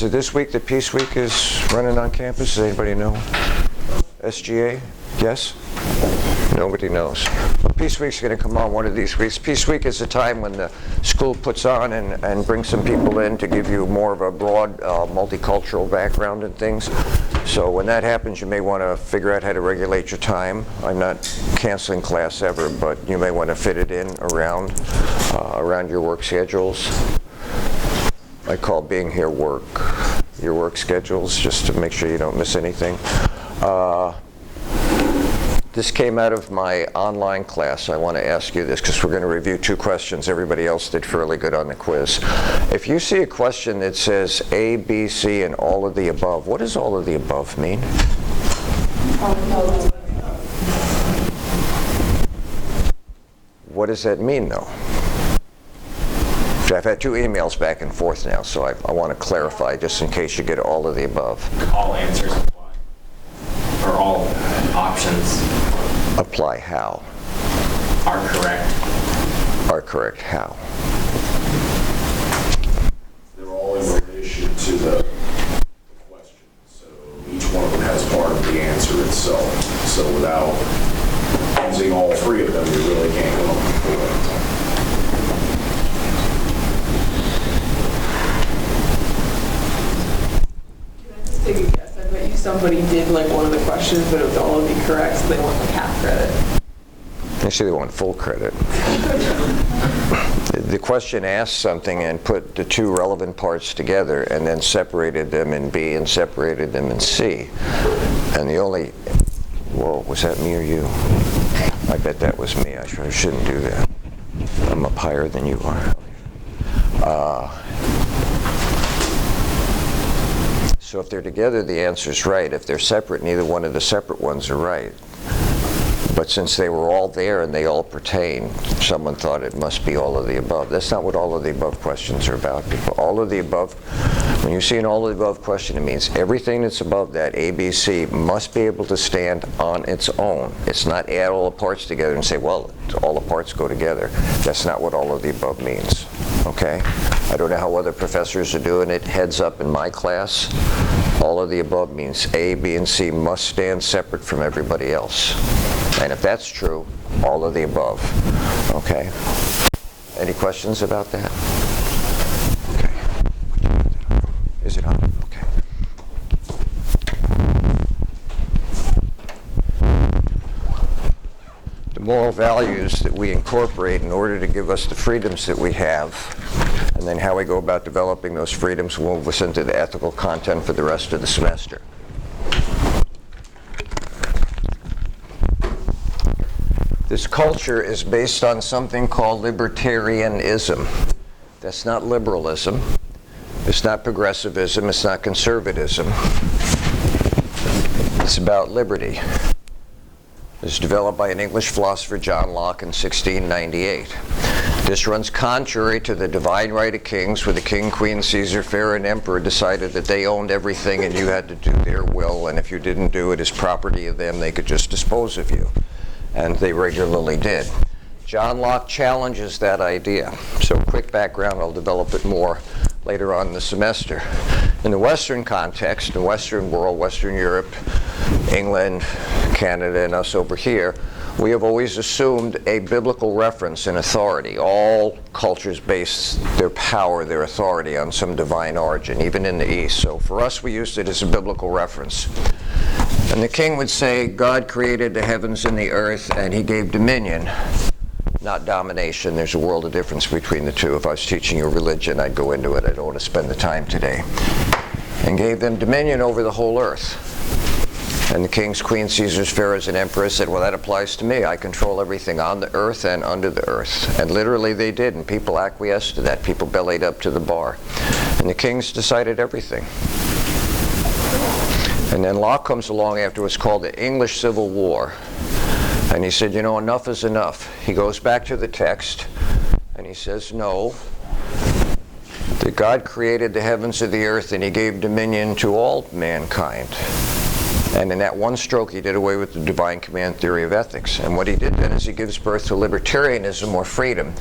Is it this week that Peace Week is running on campus? Does anybody know? SGA? Yes? Nobody knows. Well, Peace Week's going to come on one of these weeks. Peace Week is a time when the school puts on and brings some people in to give you more of a broad multicultural background and things. So when that happens, you may want to figure out how to regulate your time. I'm not canceling class ever, but you may want to fit it in around your work schedules. I call being here work. Your work schedules, just to make sure you don't miss anything. This came out of my online class. I want to ask you this because we're going to review 2 questions. Everybody else did fairly good on the quiz. If you see a question that says A, B, C, and all of the above, what does all of the above mean? What does that mean, though? I've had 2 emails back and forth now, so I want to clarify just in case you get all of the above. All answers apply. Or all options. Apply how? Are correct. Are correct how? They're all in relation to the question. So each one of them has part of the answer itself. So without using all 3 of them, you really can't come up with 4 at a time. Take a guess. I bet you somebody did like one of the questions, but it was all of the correct, so they want like half credit. Actually, they want full credit. The question asked something and put the 2 relevant parts together and then separated them in B and separated them in C. And the only, whoa, was that me or you? I bet that was me. I shouldn't do that. I'm up higher than you are. So if they're together, the answer's right. If they're separate, neither one of the separate ones are right. But since they were all there and they all pertain, someone thought it must be all of the above. That's not what all of the above questions are about, people. All of the above, when you see an all of the above question, it means everything that's above that, A, B, C, must be able to stand on its own. It's not add all the parts together and say, well, all the parts go together. That's not what all of the above means, okay? I don't know how other professors are doing it. Heads up, in my class, all of the above means A, B, and C must stand separate from everybody else. And if that's true, all of the above. Okay? Any questions about that? Okay. Is it on? Okay. The moral values that we incorporate in order to give us the freedoms that we have, and then how we go about developing those freedoms will move us into the ethical content for the rest of the semester. This culture is based on something called libertarianism. That's not liberalism. It's not progressivism. It's not conservatism. It's about liberty. It was developed by an English philosopher, John Locke, in 1698. This runs contrary to the divine right of kings, where the king, queen, Caesar, pharaoh, and emperor decided that they owned everything and you had to do their will, and if you didn't do it as property of them, they could just dispose of you. And they regularly did. John Locke challenges that idea. So quick background, I'll develop it more later on in the semester. In the Western context, the Western world, Western Europe, England, Canada, and us over here, we have always assumed a biblical reference and authority. All cultures base their power, their authority on some divine origin, even in the East. So for us, we used it as a biblical reference. And the king would say, God created the heavens and the earth, and he gave dominion, not domination. There's a world of difference between the two. If I was teaching you religion, I'd go into it. I don't want to spend the time today. And gave them dominion over the whole earth. And the kings, queens, Caesars, pharaohs, and emperors said, well, that applies to me. I control everything on the earth and under the earth. And literally they did, and people acquiesced to that. People bellied up to the bar. And the kings decided everything. And then Locke comes along after what's called the English Civil War. And he said, you know, enough is enough. He goes back to the text, and he says, no, that God created the heavens and the earth, and he gave dominion to all mankind. And in that one stroke, he did away with the divine command theory of ethics. And what he did then is he gives birth to libertarianism, or freedom.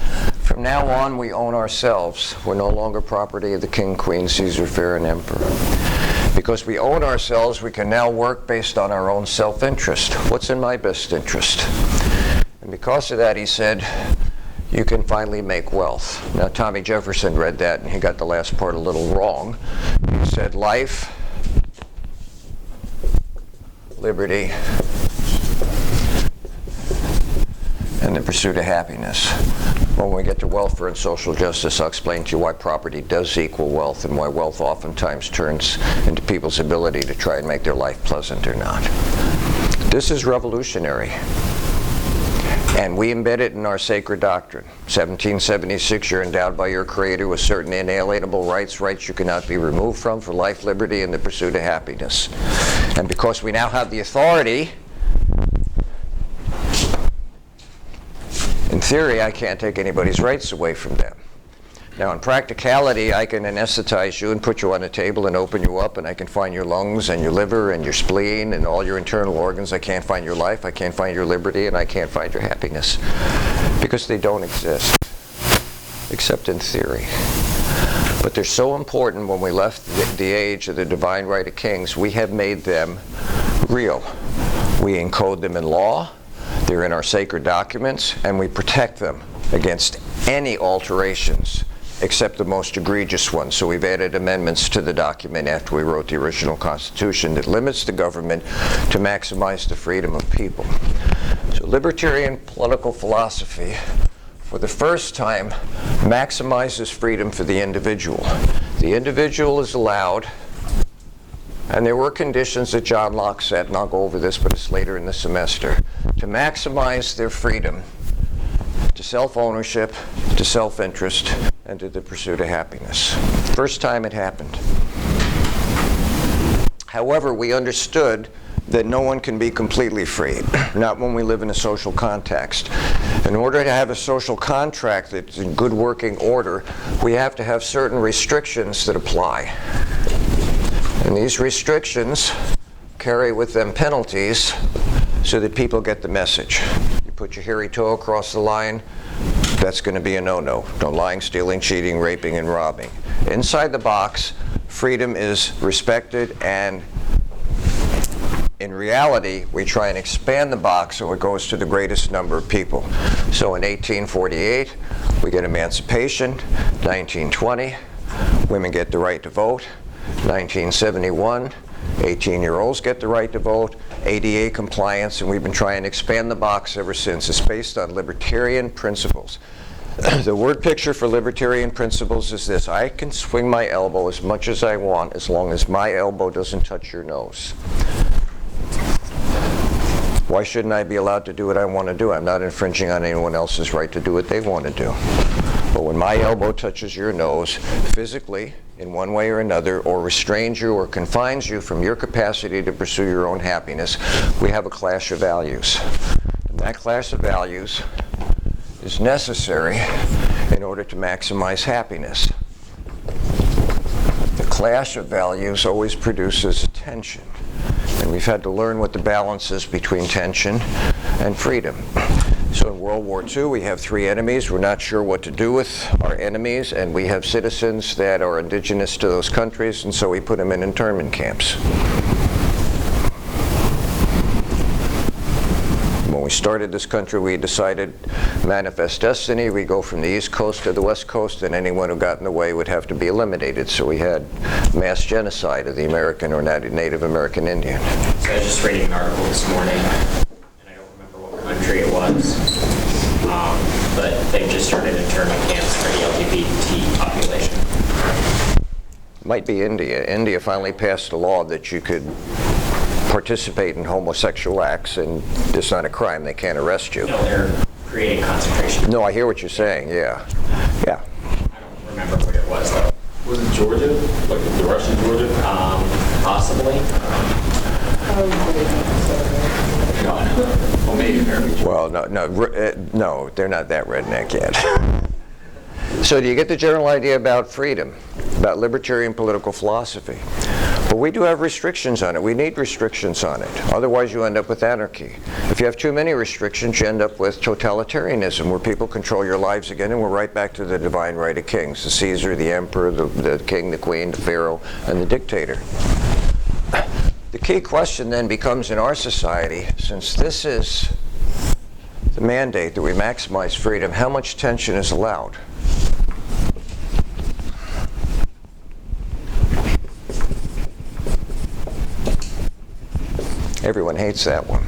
From now on, we own ourselves. We're no longer property of the king, queen, Caesar, pharaoh, and emperor. Because we own ourselves, we can now work based on our own self-interest. What's in my best interest? And because of that, he said, you can finally make wealth. Now, Tommy Jefferson read that, and he got the last part a little wrong. He said, life, liberty, and the pursuit of happiness. When we get to welfare and social justice, I'll explain to you why property does equal wealth and why wealth oftentimes turns into people's ability to try and make their life pleasant or not. This is revolutionary. And we embed it in our sacred doctrine. 1776, you're endowed by your Creator with certain inalienable rights you cannot be removed from, for life, liberty, and the pursuit of happiness. And because we now have the authority, in theory, I can't take anybody's rights away from them. Now, in practicality, I can anesthetize you and put you on a table and open you up, and I can find your lungs and your liver and your spleen and all your internal organs. I can't find your life, I can't find your liberty, and I can't find your happiness, because they don't exist, except in theory. But they're so important. When we left the age of the divine right of kings, we have made them real. We encode them in law, they're in our sacred documents, and we protect them against any alterations except the most egregious ones. So we've added amendments to the document after we wrote the original Constitution that limits the government to maximize the freedom of people. So libertarian political philosophy, for the first time, maximizes freedom for the individual. The individual is allowed, and there were conditions that John Locke set, and I'll go over this, but it's later in the semester, to maximize their freedom to self-ownership, to self-interest, and to the pursuit of happiness. First time it happened. However, we understood that no one can be completely free, not when we live in a social context. In order to have a social contract that's in good working order, we have to have certain restrictions that apply. And these restrictions carry with them penalties so that people get the message. You put your hairy toe across the line, that's going to be a no-no. No lying, stealing, cheating, raping, and robbing. Inside the box, freedom is respected, and in reality, we try and expand the box so it goes to the greatest number of people. So in 1848, we get emancipation. 1920, women get the right to vote. 1971, 18-year-olds get the right to vote. ADA compliance, and we've been trying to expand the box ever since. It's based on libertarian principles. The word picture for libertarian principles is this: I can swing my elbow as much as I want as long as my elbow doesn't touch your nose. Why shouldn't I be allowed to do what I want to do? I'm not infringing on anyone else's right to do what they want to do. But when my elbow touches your nose, physically, in one way or another, or restrains you or confines you from your capacity to pursue your own happiness, we have a clash of values. And that clash of values is necessary in order to maximize happiness. The clash of values always produces tension. And we've had to learn what the balance is between tension and freedom. So in World War II, we have three enemies. We're not sure what to do with our enemies, and we have citizens that are indigenous to those countries, and so we put them in internment camps. When we started this country, we decided manifest destiny. We go from the East Coast to the West Coast, and anyone who got in the way would have to be eliminated. So we had mass genocide of the American or Native American Indian. So I was just reading an article this morning, and I don't remember what country it was, but they've just started internment camps for the LGBT population. Might be India. India finally passed a law that you could participate in homosexual acts, and it's not a crime. They can't arrest you. No, they're creating concentration. No, I hear what you're saying, yeah. Yeah. I don't remember what it was, though. Was it Georgia? Like the Russian Georgia? Possibly. Well, maybe American. Well, no, they're not that redneck yet. So do you get the general idea about freedom, about libertarian political philosophy? But we do have restrictions on it. We need restrictions on it. Otherwise, you end up with anarchy. If you have too many restrictions, you end up with totalitarianism, where people control your lives again, and we're right back to the divine right of kings, the Caesar, the emperor, the king, the queen, the pharaoh, and the dictator. The key question then becomes in our society, since this is the mandate that we maximize freedom, how much tension is allowed? Everyone hates that one.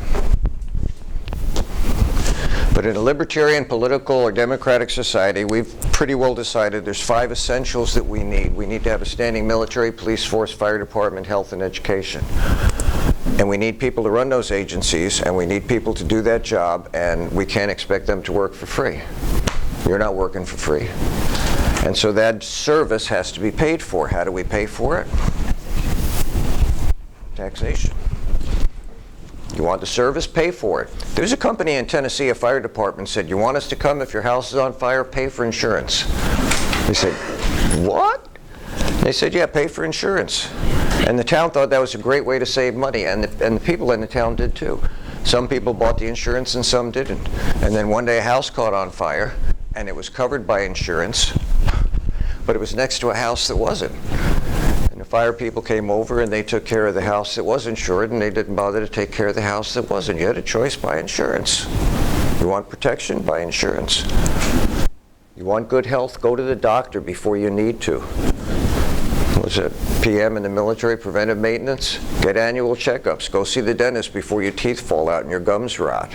But in a libertarian, political, or democratic society, we've pretty well decided there's 5 essentials that we need. We need to have a standing military, police force, fire department, health, and education. And we need people to run those agencies, and we need people to do that job, and we can't expect them to work for free. You're not working for free. And so that service has to be paid for. How do we pay for it? Taxation. You want the service? Pay for it. There's a company in Tennessee, a fire department, said, you want us to come if your house is on fire? Pay for insurance. They said, what? They said, yeah, pay for insurance. And the town thought that was a great way to save money, and the people in the town did too. Some people bought the insurance and some didn't. And then one day a house caught on fire, and it was covered by insurance, but it was next to a house that wasn't. And the fire people came over and they took care of the house that was insured, and they didn't bother to take care of the house that wasn't. You had a choice: buy insurance. You want protection? Buy insurance. You want good health? Go to the doctor before you need to. Was it PM in the military, preventive maintenance? Get annual checkups. Go see the dentist before your teeth fall out and your gums rot.